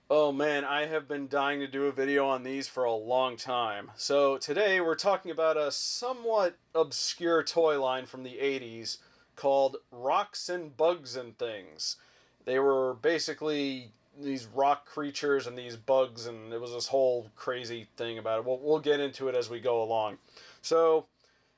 Oh man, I have been dying to do a video on these for a long time. So today we're talking about a somewhat obscure toy line from the 80s called Rocks and Bugs and Things. They were basically these rock creatures and these bugs, and it was this whole crazy thing about it. We'll get into it as we go along. So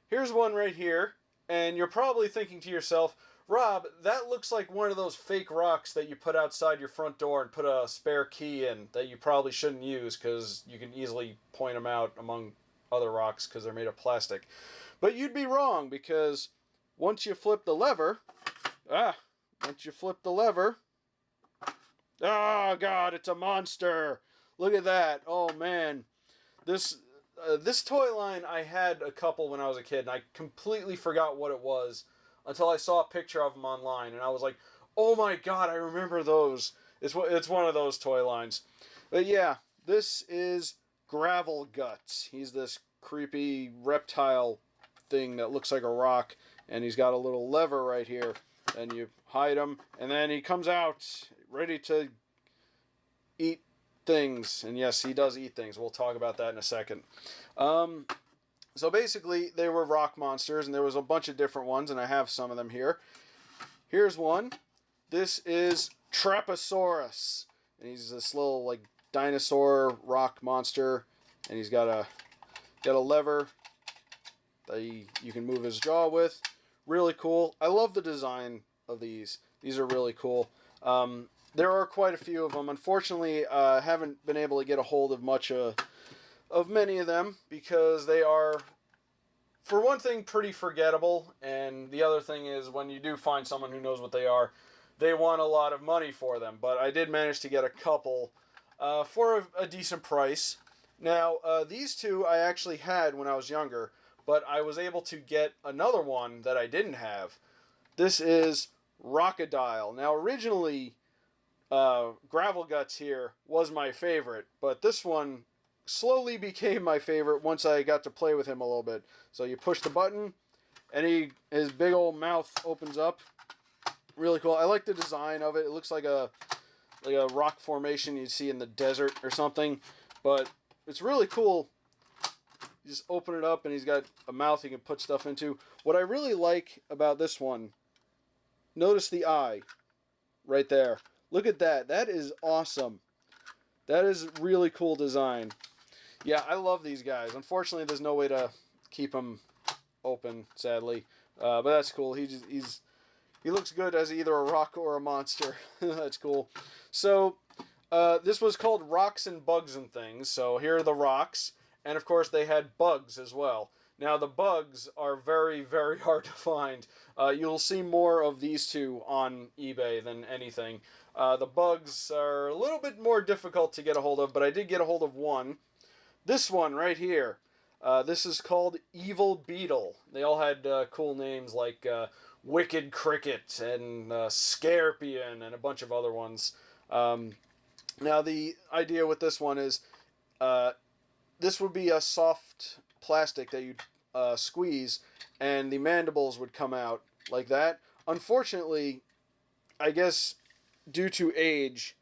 here's one right here, and you're probably thinking to yourself, Rob, that looks like one of those fake rocks that you put outside your front door and put a spare key in that you probably shouldn't use because you can easily point them out among other rocks because they're made of plastic. But you'd be wrong because once you flip the lever, ah, once you flip the lever, oh god, it's a monster. Look at that. Oh man. This this toy line, I had a couple when I was a kid, and I completely forgot what it was until I saw a picture of them online, and I was like, "Oh my god, I remember those." It's one of those toy lines. But yeah, this is Gravel Guts. He's this creepy reptile thing that looks like a rock, and he's got a little lever right here, and you hide him, and then he comes out ready to eat things. And yes, he does eat things. We'll talk about that in a second. Um, so basically, they were rock monsters, and there was a bunch of different ones, and I have some of them here. Here's one. This is Traposaurus, and he's this little like dinosaur rock monster, and he's got a lever that you can move his jaw with. Really cool. I love the design of these. These are really cool. There are quite a few of them. Unfortunately, I haven't been able to get a hold of much of many of them because they are, for one thing, pretty forgettable, and the other thing is when you do find someone who knows what they want a lot of money for them. But I did manage to get a couple for a decent price. Now, these two I actually had when I was younger, but I was able to get another one that I didn't have. This is Rockadile. Now, originally, Gravel Guts here was my favorite, but this one slowly became my favorite once I got to play with him a little bit. So you push the button, and his big old mouth opens up. Really cool. I like the design of it. It looks like a rock formation you'd see in the desert or something, but it's really cool. You just open it up, and he's got a mouth he can put stuff into. What I really like about this one, notice the eye right there. Look at that. That is awesome. That is really cool design. Yeah, I love these guys. Unfortunately, there's no way to keep them open, sadly. But that's cool. He looks good as either a rock or a monster. That's cool. So this was called Rocks and Bugs and Things. So here are the rocks, and of course they had bugs as well. Now the bugs are very, very hard to find. You'll see more of these two on eBay than anything. The bugs are a little bit more difficult to get a hold of, but I did get a hold of one. This one right here. This is called Evil Beetle. They all had cool names like Wicked Cricket and Scarpion and a bunch of other ones. Now the idea with this one is uh, this would be a soft plastic that you'd squeeze, and the mandibles would come out like that. Unfortunately, I guess due to age,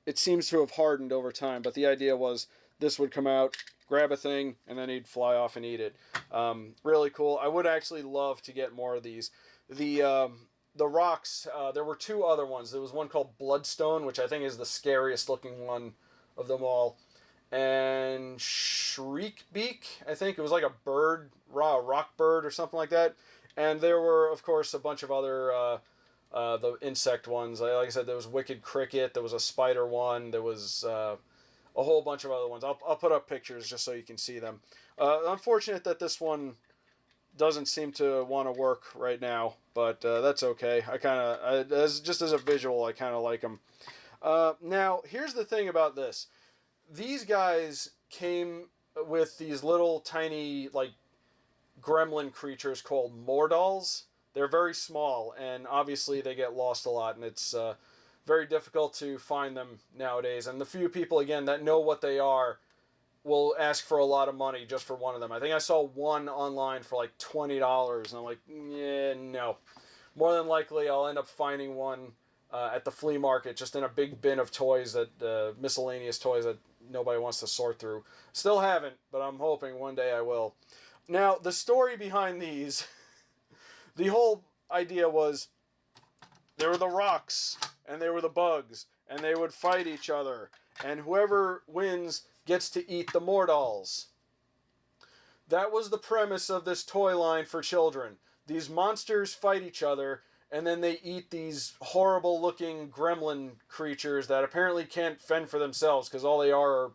it seems to have hardened over time. But the idea was this would come out, grab a thing, and then he'd fly off and eat it. Really cool. I would actually love to get more of these. The rocks. There were two other ones. There was one called Bloodstone, which I think is the scariest looking one of them all, and Shriekbeak. I think it was like a bird, rock bird or something like that. And there were, of course, a bunch of other the insect ones. Like I said, there was Wicked Cricket. There was a spider one. There was a whole bunch of other ones. I'll put up pictures just so you can see them. Unfortunate that this one doesn't seem to want to work right now, but that's okay. Just as a visual, I kind of like them. Now, here's the thing about this. These guys came with these little tiny, like, gremlin creatures called Mordals. They're very small, and obviously they get lost a lot, and it's very difficult to find them nowadays. And the few people, again, that know what they are will ask for a lot of money just for one of them. I think I saw one online for like $20, and I'm like, yeah, no. More than likely, I'll end up finding one at the flea market, just in a big bin of toys, that miscellaneous toys that nobody wants to sort through. Still haven't, but I'm hoping one day I will. Now, the story behind these, the whole idea was there were the rocks and there were the bugs, and they would fight each other, and whoever wins gets to eat the Mordals. That was the premise of this toy line for children. These monsters fight each other, and then they eat these horrible looking gremlin creatures that apparently can't fend for themselves because all they are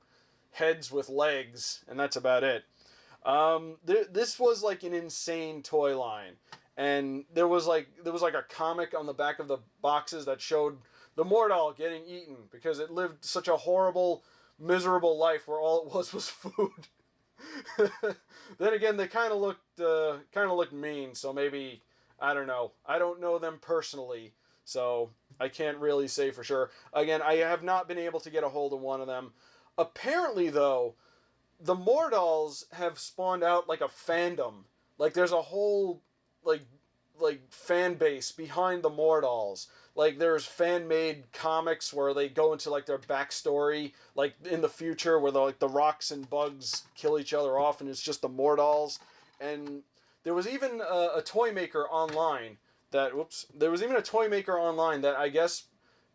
heads with legs, and that's about it. This was like an insane toy line, and there was like a comic on the back of the boxes that showed the Mordal getting eaten because it lived such a horrible, miserable life where all it was food. Then again, they kind of looked mean, so maybe, I don't know. I don't know them personally, so I can't really say for sure. Again, I have not been able to get a hold of one of them. Apparently, though, the Mordals have spawned out like a fandom. Like there's a whole like fan base behind the Mordals. Like there's fan-made comics where they go into like their backstory, like in the future where the rocks and bugs kill each other off, and it's just the Mordals. And there was even a toy maker online that I guess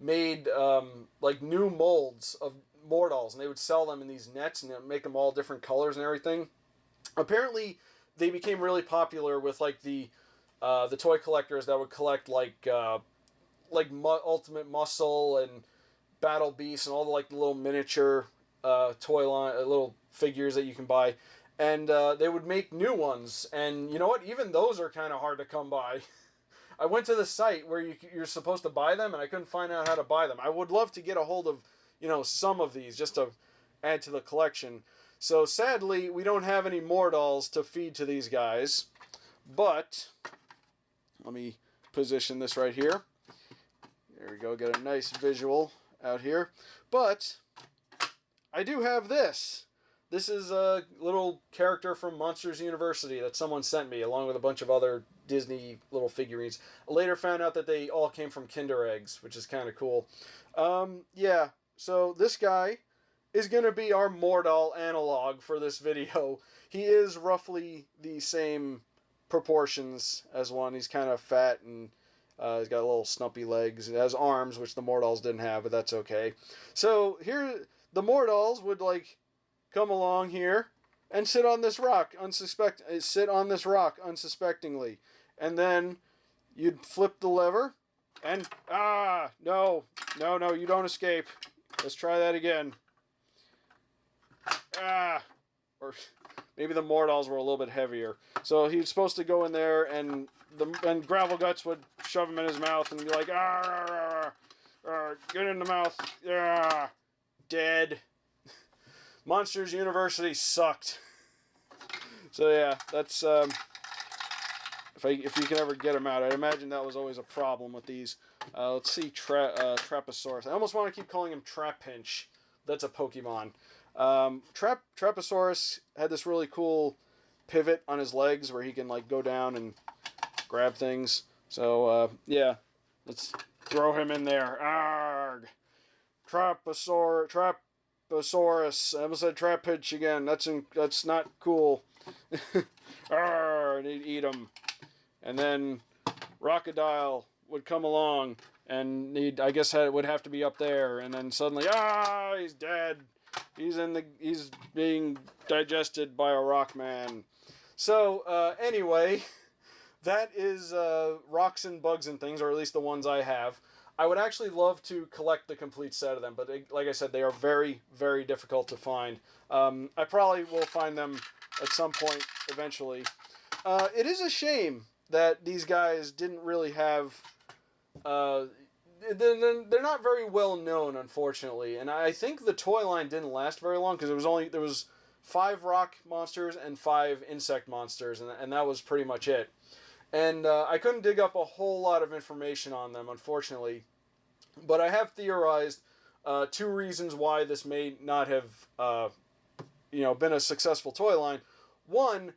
made like new molds of Mordals, and they would sell them in these nets and make them all different colors and everything. Apparently, they became really popular with like the toy collectors that would collect like Ultimate Muscle and Battle Beast and all the like little miniature toy line little figures that you can buy, and they would make new ones. And you know what? Even those are kind of hard to come by. I went to the site where you're supposed to buy them, and I couldn't find out how to buy them. I would love to get a hold of some of these just to add to the collection. So sadly, we don't have any Mordals to feed to these guys. But let me position this right here. There we go, get a nice visual out here. But I do have this. This is a little character from Monsters University that someone sent me, along with a bunch of other Disney little figurines. I later found out that they all came from Kinder Eggs, which is kind of cool. Yeah, so this guy is going to be our Mordal analog for this video. He is roughly the same proportions as one. He's kind of fat, and he's got little snumpy legs. He has arms, which the Mordals didn't have, but that's okay. So here, the Mordals would like come along here and sit on this rock unsuspectingly, and then you'd flip the lever, and no, you don't escape. Let's try that again. Or maybe the Mordals were a little bit heavier. So he's supposed to go in there, and Gravel Guts would shove him in his mouth and be like, get in the mouth, dead. Monsters University sucked. So yeah, that's if you can ever get them out. I imagine that was always a problem with these. Let's see, Traposaurus. I almost want to keep calling him Trapinch. That's a Pokemon. Traposaurus had this really cool pivot on his legs where he can like go down and grab things. So yeah, let's throw him in there. Arrgh! Traposaurus. I almost said Trapinch again. That's not cool. Arrgh! And he'd eat him. And then Rockadile would come along, and would have to be up there, and then suddenly, he's dead. He's being digested by a rock man. So, anyway, that is Rocks and Bugs and Things, or at least the ones I have. I would actually love to collect the complete set of them, but like I said, they are very, very difficult to find. I probably will find them at some point eventually. It is a shame that these guys didn't really have... they're not very well known, unfortunately, and I think the toy line didn't last very long because there was 5 rock monsters and 5 insect monsters, and that was pretty much it. And I couldn't dig up a whole lot of information on them, unfortunately, but I have theorized 2 reasons why this may not have been a successful toy line. One,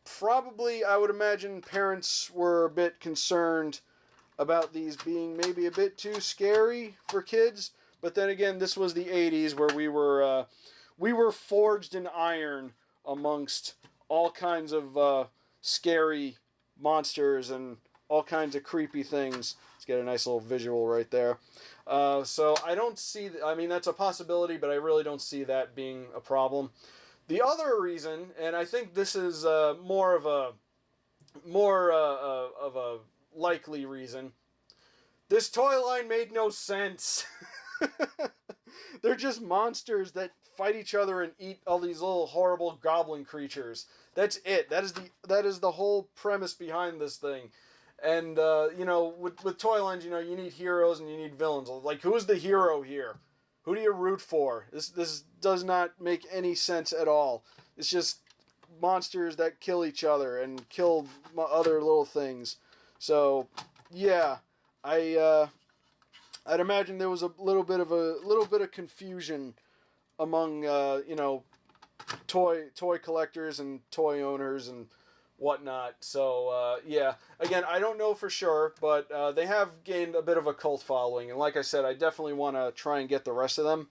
probably I would imagine parents were a bit concerned about these being maybe a bit too scary for kids. But then again, this was the '80s where we were forged in iron amongst all kinds of scary monsters and all kinds of creepy things. Let's get a nice little visual right there. So I don't see. I mean, that's a possibility, but I really don't see that being a problem. The other reason, and I think this is more of a likely reason, this toy line made no sense. They're just monsters that fight each other and eat all these little horrible goblin creatures. That's it. That is the whole premise behind this thing. And you know, with toy lines, you know, you need heroes and you need villains. Like, who's the hero here? Who do you root for? This does not make any sense at all. It's just monsters that kill each other and kill other little things. So, yeah, I'd imagine there was a little bit of confusion among you know, toy collectors and toy owners and whatnot. So yeah, again, I don't know for sure, but they have gained a bit of a cult following, and like I said, I definitely want to try and get the rest of them.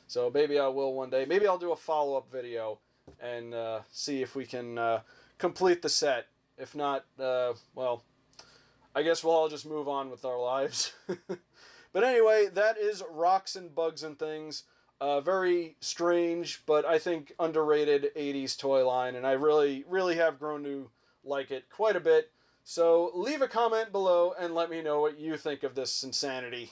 So maybe I will one day. Maybe I'll do a follow-up video and see if we can complete the set. If not, well, I guess we'll all just move on with our lives. But anyway, that is Rocks and Bugs and Things. Very strange, but I think underrated 80s toy line, and I really, really have grown to like it quite a bit. So leave a comment below and let me know what you think of this insanity.